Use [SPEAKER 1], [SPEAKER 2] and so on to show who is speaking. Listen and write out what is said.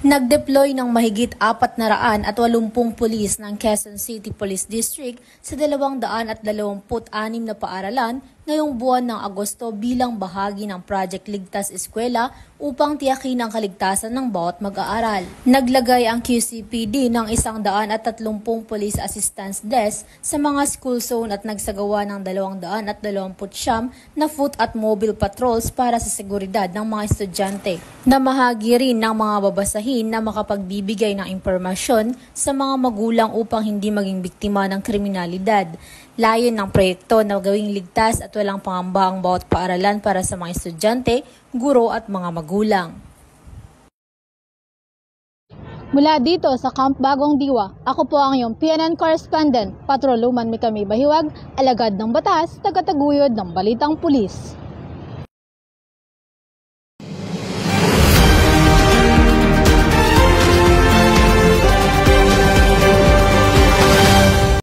[SPEAKER 1] Nag-deploy ng mahigit 480 pulis ng Quezon City Police District sa 226 na paaralan ngayong buwan ng Agosto bilang bahagi ng Project Ligtas Eskwela upang tiyakin ang kaligtasan ng bawat mag-aaral. Naglagay ang QCPD ng 130 Police Assistance Desk sa mga school zone at nagsagawa ng 229 na foot at mobile patrols para sa seguridad ng mga estudyante. Namahagi rin ng mga babasahin na makapagbibigay ng impormasyon sa mga magulang upang hindi maging biktima ng kriminalidad. Layon ng proyekto na gawing ligtas at walang pangamba ang bawat paaralan para sa mga estudyante, guro at mga magulang.
[SPEAKER 2] Mula dito sa Camp Bagong Diwa, ako po ang iyong PNN correspondent, Patrol Luman Mikami Bahiwag, alagad ng batas, tagataguyod ng Balitang Pulis.